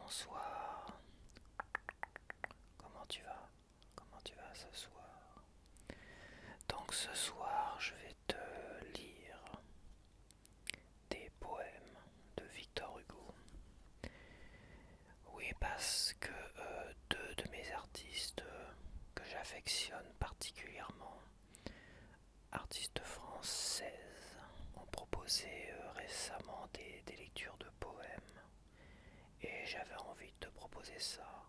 Bonsoir. Comment tu vas? Comment tu vas ce soir? Donc ce soir, je vais te lire des poèmes de Victor Hugo. Oui, parce que deux de mes artistes que j'affectionne particulièrement, artistes françaises, ont proposé récemment des lectures de poèmes. Et j'avais envie de te proposer ça.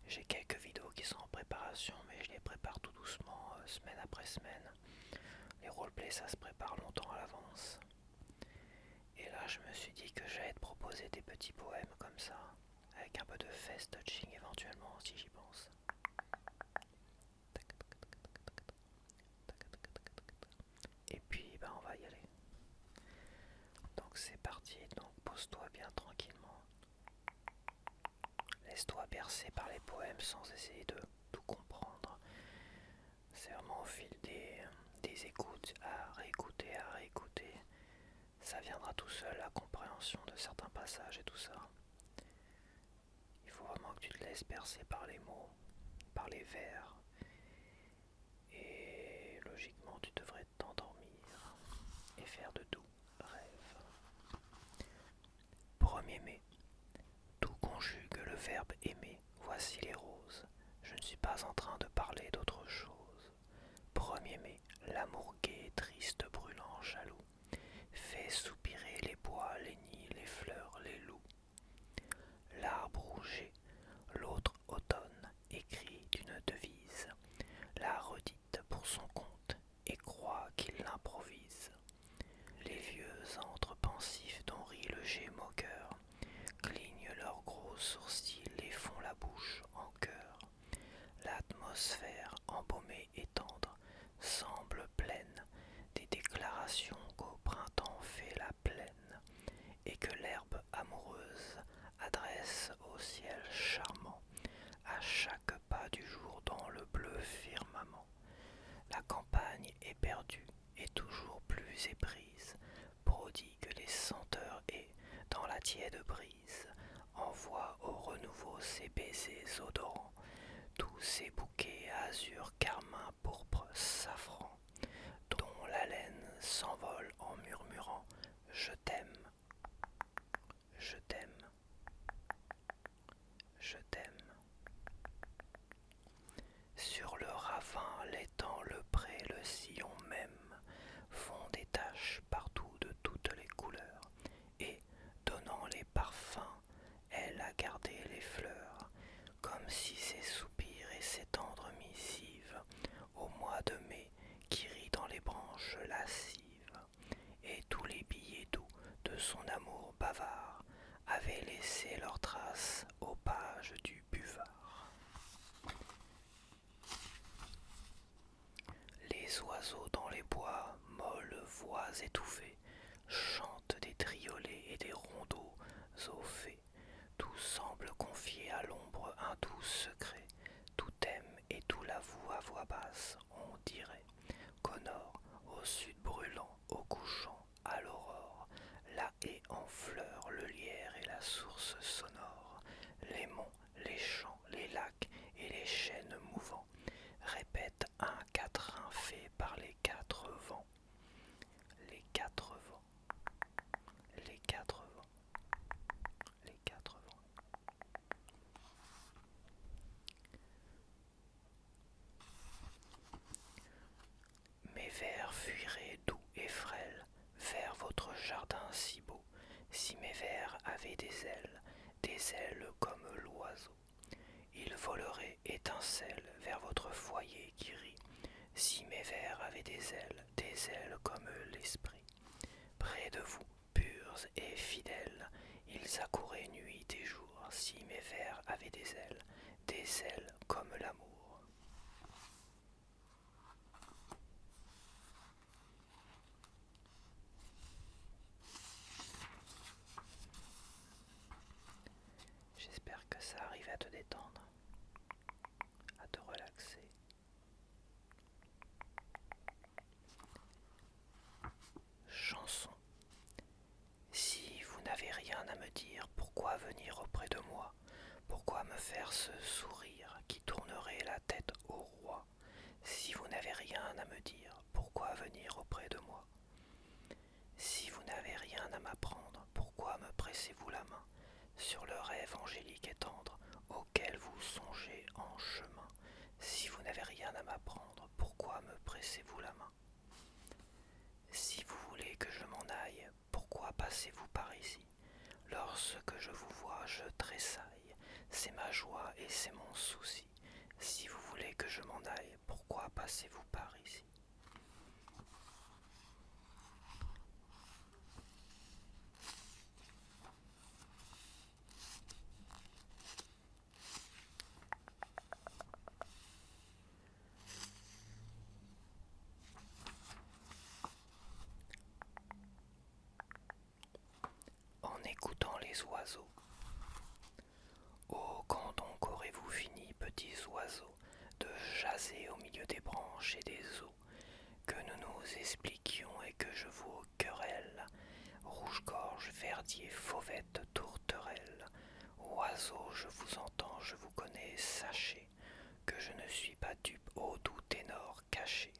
J'ai quelques vidéos qui sont en préparation, mais je les prépare tout doucement, semaine après semaine. Les roleplays, ça se prépare longtemps à l'avance. Et là, je me suis dit que j'allais te proposer des petits poèmes comme ça, avec un peu de face touching éventuellement, si j'y pense. Et puis, on va y aller. Donc c'est parti, donc pose-toi bien tranquillement. Laisse-toi bercer par les poèmes sans essayer de tout comprendre. C'est vraiment au fil des écoutes, à réécouter, ça viendra tout seul, la compréhension de certains passages et tout ça. Il faut vraiment que tu te laisses bercer par les mots, par les vers, et logiquement tu devrais t'endormir et faire de doux rêves. 1er mai. Tout conjugue le verbe aimer, voici les roses. Je ne suis pas en train de parler d'autre chose. 1er mai, l'amour gai, triste, brûlant, jaloux, fait soupirer les bois, les nids, les fleurs, les loups. L'arbre rouget, l'autre automne, écrit d'une devise, la redite pour son compte et croit qu'il l'improvise. Les vieux antres pensifs dont rit le jet moqueur clignent leurs gros sourcils et font la bouche en cœur. L'atmosphère embaumée et tendre semble pleine des déclarations qu'au printemps fait la plaine et que l'herbe amoureuse adresse au ciel charmant à chaque pas du jour dans le bleu firmament. La campagne éperdue et toujours plus éprise prodigue les senteurs et, dans la tiède brise, envoie au renouveau ses baisers odorants, tous ces bouquets azur, carmin, pourpre, safran, dont l'haleine s'envole en murmurant « Je t'aime, je t'aime, je t'aime ». Sur le ravin, l'étang, le pré, le sillon même font des taches partout de toutes les couleurs, et, donnant les parfums, elle a gardé les fleurs, comme si ses soupirs et ses tendres missives, au mois de mai qui rit dans les branches lascives, et tous les billets doux de son amour bavard avaient laissé leurs traces aux pages du buvard. Les oiseaux dans les bois, molles voix étouffées, chantent des triolets et des rondeaux au fait. Tout semble confier à l'ombre un doux secret. Tout aime et tout l'avoue à voix basse, on dirait qu'au nord, au sud brûlant, au couchant, à l'aurore, là est en fleurs le lierre et la source sonore, les monts, les champs, les lacs et les chênes mouvants répètent un quatrain fait par les quatre vents. Les quatre vents, les quatre vents, les quatre vents. Mes vers fuiraient doux et frêles vers votre jardin si beau, si mes vers avaient des ailes comme l'oiseau. Ils voleraient étincelles vers votre foyer qui rit, si mes vers avaient des ailes comme l'esprit. Près de vous, purs et fidèles, ils accouraient nuit et jour, si mes vers avaient des ailes comme l'amour. J'espère que ça arrive à te détendre, à te relaxer. Chanson. Si vous n'avez rien à me dire, pourquoi venir auprès de moi? faire ce sourire qui tournerait la tête au roi. Si vous n'avez rien à me dire, pourquoi venir auprès de moi? Si vous n'avez rien à m'apprendre, pourquoi me pressez-vous la main sur le rêve angélique et tendre auquel vous songez en chemin? Si vous n'avez rien à m'apprendre, pourquoi me pressez-vous la main? Si vous voulez que je m'en aille, pourquoi passez-vous par ici? Lorsque je vous vois, je tressaille, c'est ma joie et c'est mon souci. Si vous voulez que je m'en aille, pourquoi passez-vous par ici? En écoutant les oiseaux. Oh, quand donc aurez-vous fini, petits oiseaux, de jaser au milieu des branches et des eaux, que nous nous expliquions et que je vous querelle, rouge-gorge, verdier, fauvette, tourterelle, oiseaux, je vous entends, je vous connais, sachez que je ne suis pas dupe au doux ténor caché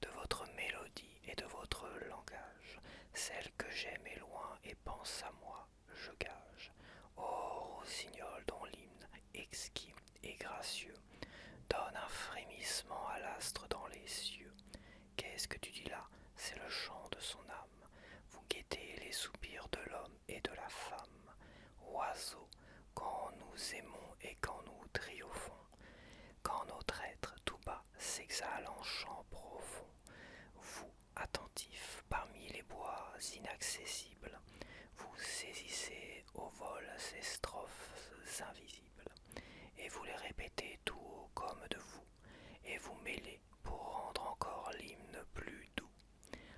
de votre mélodie et de votre langage, celle que j'aime est loin et pense à moi, je gage. Ô rossignol dont l'hymne exquis et gracieux donne un frémissement à l'astre dans les cieux. Qu'est-ce que tu dis là? C'est le chant de son âme. Vous guettez les soupirs de l'homme et de la femme. Oiseaux, quand nous aimons et quand nous triomphons, quand notre être tout bas s'exhale en chant profond, vous, attentifs parmi les bois inaccessibles, vous saisissez au vol ces strophes invisibles, et vous les répétez tout haut comme de vous, et vous mêlez pour rendre encore l'hymne plus doux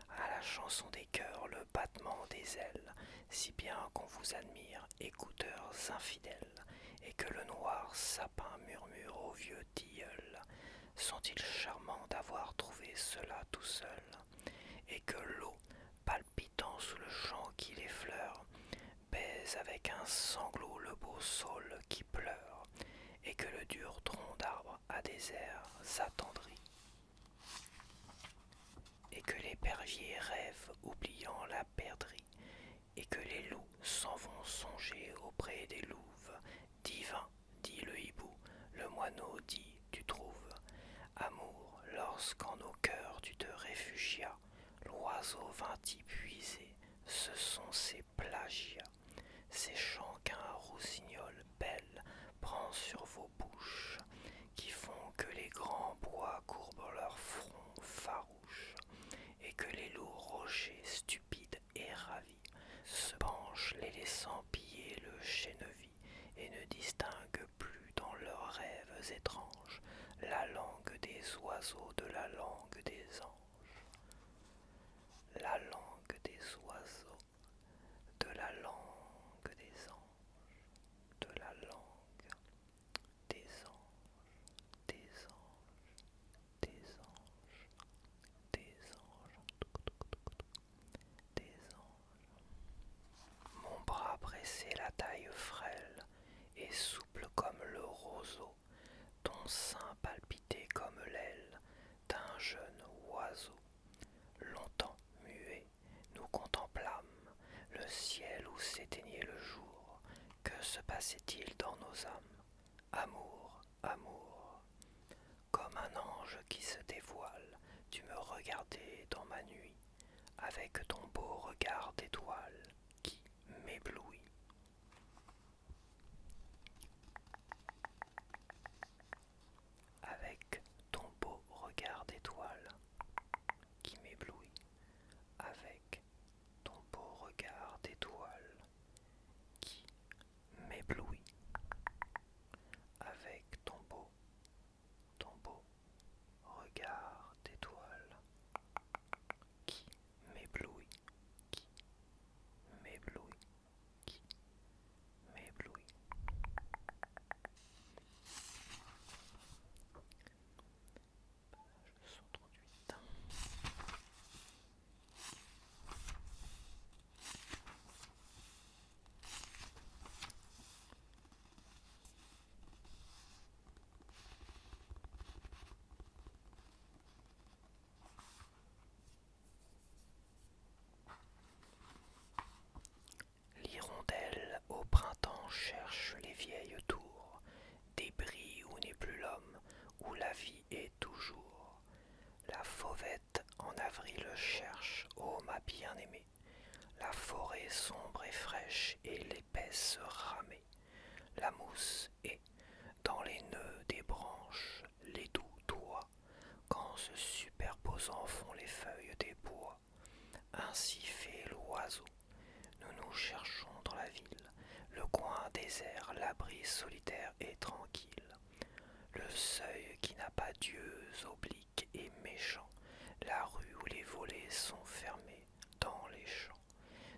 à la chanson des cœurs, le battement des ailes, si bien qu'on vous admire, écouteurs infidèles, et que le noir sapin murmure au vieux tilleul. Sont-ils charmants d'avoir trouvé cela tout seul, et que l'eau, palpitant sous le chant qui l'effleure, baise avec un sanglot le beau saule qui pleure, et que le dur tronc d'arbre a des airs attendris, et que l'épervier rêve oubliant la perdrix, et que les loups s'en vont songer auprès des louves. Divin, dit le hibou, le moineau dit, tu trouves, amour, lorsqu'en nos cœurs tu te réfugias, l'oiseau vint y puiser, ce sont ses plagiats, ces chants qu'un rossignol belle prend sur vos bouches, qui font que les grands bois courbent leur front farouche, et que les lourds rochers stupides et ravis se penchent, les laissant piller le chènevis, et ne distinguent plus dans leurs rêves étranges la langue des oiseaux de la langue des anges, la langue des oiseaux de la langue des anges, de la langue des anges, des anges, des anges, des anges, des anges. Mon bras pressait la taille frêle et souple comme le roseau, ton sein palpitait comme l'aile d'un jeune oiseau. Longtemps muets, nous contemplâmes le ciel où s'éteignait le jour. Que se passait-il dans nos âmes? Amour, amour. Comme un ange qui se dévoile, tu me regardais dans ma nuit, avec ton beau regard d'étoile qui m'éblouit. Avec ton beau regard d'étoile qui m'éblouit, avec ton beau regard d'étoile qui m'éblouit, avec ton beau regard d'étoile qui m'éblouit. sombre et fraîche et l'épaisse ramée. La mousse est dans les nœuds des branches, les doux doigts, quand se superposant font les feuilles des bois. Ainsi fait l'oiseau. Nous nous cherchons dans la ville, le coin désert, l'abri solitaire et tranquille. Le seuil qui n'a pas d'yeux obliques et méchants, la rue où les volets sont fermés, dans les champs.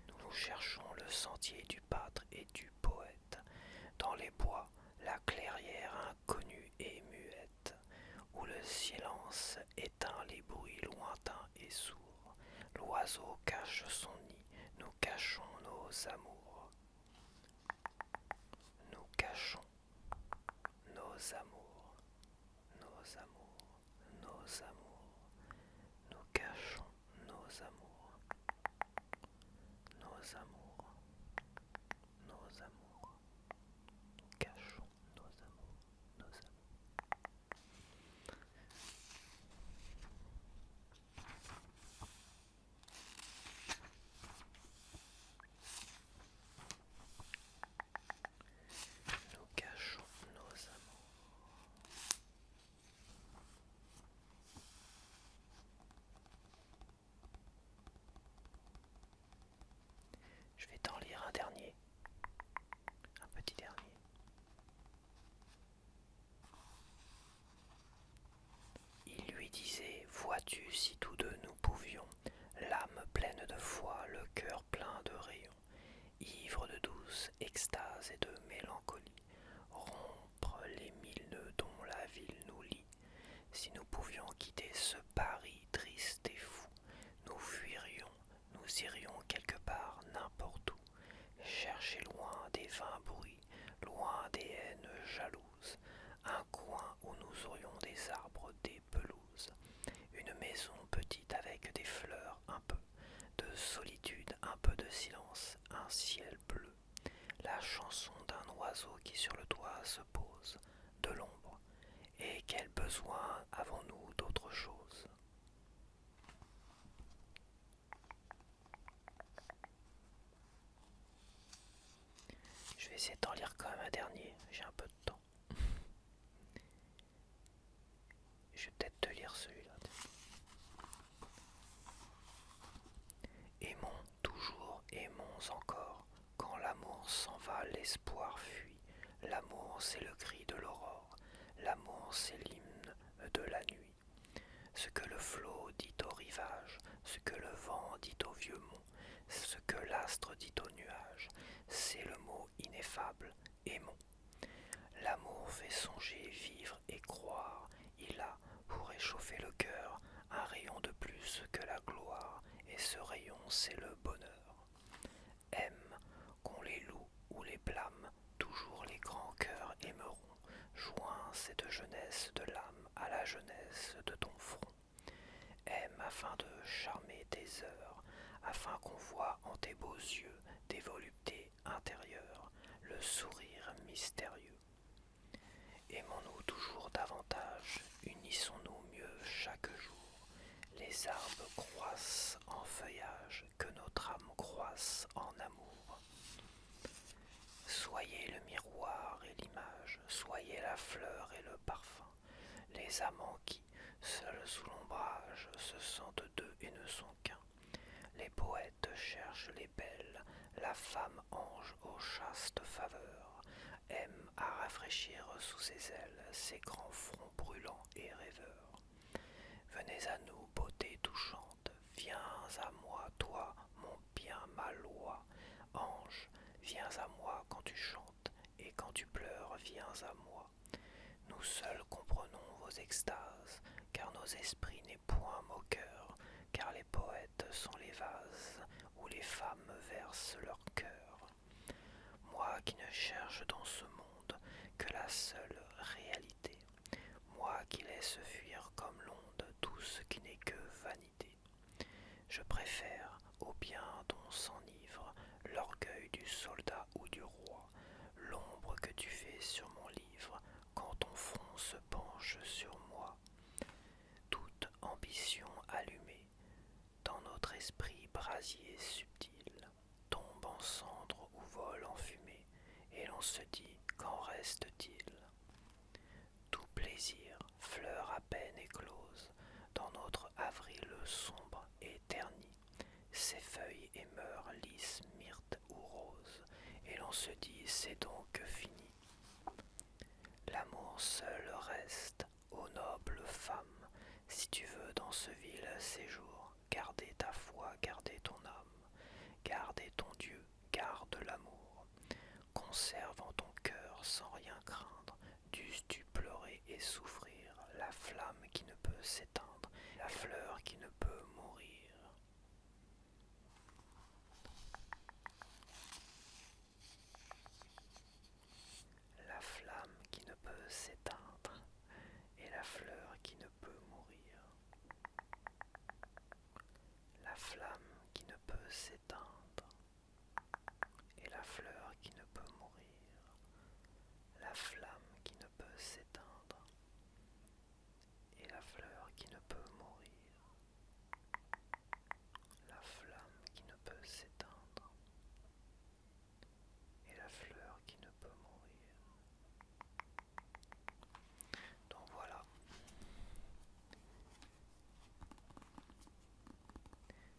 Nous nous cherchons le sentier du pâtre et du poète, dans les bois, la clairière inconnue et muette, où le silence éteint les bruits lointains et sourds. L'oiseau cache son nid, nous cachons nos amours. Nous cachons nos amours, nos amours, nos amours. Nous cachons nos amours, nos amours, nos amours. Nous cachons nos amours, nos amours. Nous cachons nos amours. Je vais t'en lire un dernier, un petit dernier. Il lui disait, vois-tu, si tous deux nous pouvions, l'âme pleine de foi, le cœur plein de rayons, ivre de douce extase et de mélancolie, rompre les mille nœuds dont la ville nous lie. Si nous pouvions quitter ce Paris triste et fou, nous fuirions, nous irions quelque part, n'importe où, chercher loin des vains bruits, loin des haines jalouses, un coin où nous aurions des arbres, des pelouses, une maison petite avec des fleurs, un peu de solitude, un peu de silence, un ciel bleu, la chanson d'un oiseau qui sur le toit se pose, de l'ombre. Et quel besoin avons-nous d'autre chose? Je vais essayer d'en lire quand même un dernier, j'ai un peu de temps. Je vais peut-être te lire celui-là. Aimons toujours, aimons encore. Quand l'amour s'en va, l'espoir fuit. L'amour, c'est le cri de l'aurore. L'amour, c'est l'hymne de la nuit. Ce que le flot dit au rivage, ce que le vent dit au vieux mont, ce que l'astre dit au nuage, c'est le mot ineffable, aimons. L'amour fait songer, vivre et croire. Il a, pour réchauffer le cœur, un rayon de plus que la gloire, et ce rayon c'est le bonheur. Aime, qu'on les loue ou les blâme, toujours les grands cœurs aimeront. Joins cette jeunesse de l'âme à la jeunesse de ton front. Aime afin de charmer tes heures, afin qu'on voit en tes beaux yeux des voluptés intérieures, le sourire mystérieux. Aimons-nous toujours davantage, unissons-nous mieux chaque jour. Les arbres croissent en feuillage, que notre âme croisse en amour. Soyez le miroir et l'image, soyez la fleur et le parfum, les amants qui, seuls sous l'ombrage, se sentent deux et ne sont qu'un. Les poètes cherchent les belles, la femme ange aux chastes faveurs, aime à rafraîchir sous ses ailes ses grands fronts brûlants et rêveurs. Venez à nous, beauté touchante, viens à moi, toi, mon bien ma loi. Ange, viens à moi quand tu chantes, et quand tu pleures, viens à moi. Nous seuls comprenons vos extases, car nos esprits n'est point moqueurs, car les poètes sont les vases où les femmes versent leur cœur. Moi qui ne cherche dans ce monde que la seule réalité, moi qui laisse fuir comme l'onde tout ce qui n'est que vanité, je préfère au bien dont s'enivre l'orgueil du soldat ou du roi, l'ombre que tu fais sur mon livre quand ton front se penche sur moi. Toute ambition allumée dans notre esprit brasier subtil tombe en se dit qu'en reste-t-il? Tout plaisir, fleur à peine éclose, dans notre avril sombre et terni, ses feuilles et meurent lisses, myrtes ou roses, et l'on se dit c'est donc fini. L'amour seul reste, ô noble femme, si tu veux dans ce vil séjour, garder ta foi, garder ton âme, garder ton Dieu, garde l'amour. Conserve en ton cœur sans rien craindre, dus-tu pleurer et souffrir, la flamme qui ne peut s'éteindre, la fleur qui ne peut mourir. La flamme qui ne peut s'éteindre et la fleur qui ne peut mourir. La flamme qui ne peut s'éteindre et la fleur qui ne peut mourir. La flamme qui ne peut s'éteindre et la fleur qui ne peut mourir. La flamme qui ne peut s'éteindre et la fleur qui ne peut mourir. Donc voilà.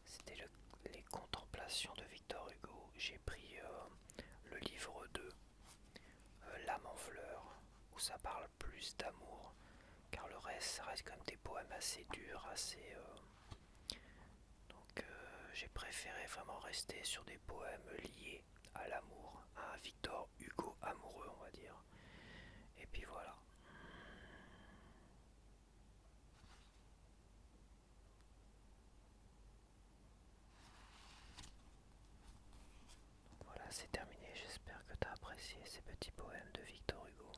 C'était les contemplations de Victor Hugo. J'ai pris le livre 2, L'âme en fleurs, où ça parle plus d'amour, car le reste, ça reste comme des poèmes assez durs, assez... Donc j'ai préféré vraiment rester sur des poèmes liés à l'amour, à un Victor Hugo amoureux, on va dire. Et puis voilà. Voilà, c'est terminé. J'espère que tu as apprécié ces petits poèmes de Victor Hugo.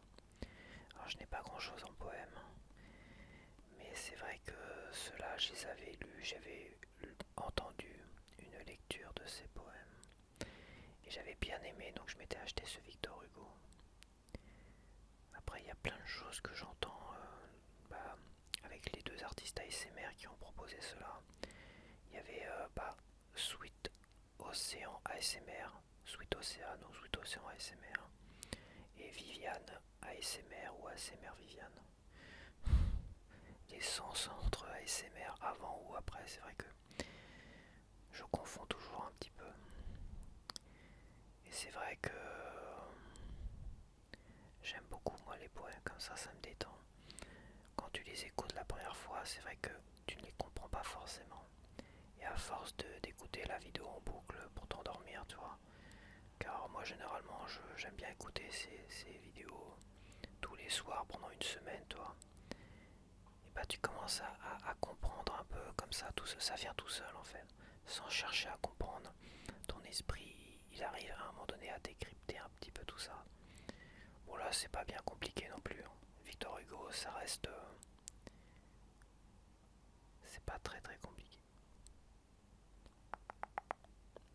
Alors je n'ai pas grand chose en poème, mais c'est vrai que ceux-là, je les avais lus, j'avais entendu une lecture de ces poèmes. Et j'avais bien aimé, donc je m'étais acheté ce Victor Hugo. Après, il y a plein de choses que j'entends avec les deux artistes ASMR qui ont proposé cela. Il y avait Sweet Océan ASMR, Sweet Oceano, Sweet Océan ASMR, et Viviane ASMR ou ASMR Viviane. Les sens entre ASMR avant ou après, c'est vrai que je confonds toujours un petit peu. Et c'est vrai que j'aime beaucoup moi les poèmes comme ça me détend. Quand tu les écoutes la première fois, c'est vrai que tu ne les comprends pas forcément. Et à force d'écouter la vidéo en boucle pour t'endormir, tu vois. Car moi généralement j'aime bien écouter ces vidéos tous les soirs pendant une semaine, toi. Et bah tu commences à comprendre un peu comme ça, ça vient tout seul en fait. Sans chercher à comprendre. Ton esprit, il arrive à un moment donné à décrypter un petit peu tout ça. Bon là c'est pas bien compliqué non plus. Victor Hugo, ça reste... c'est pas très compliqué.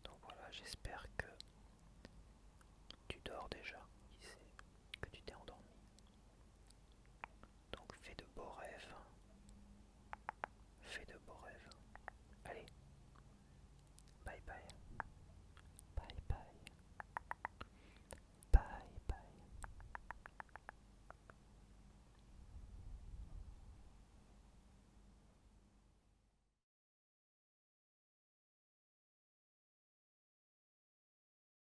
Donc voilà, j'espère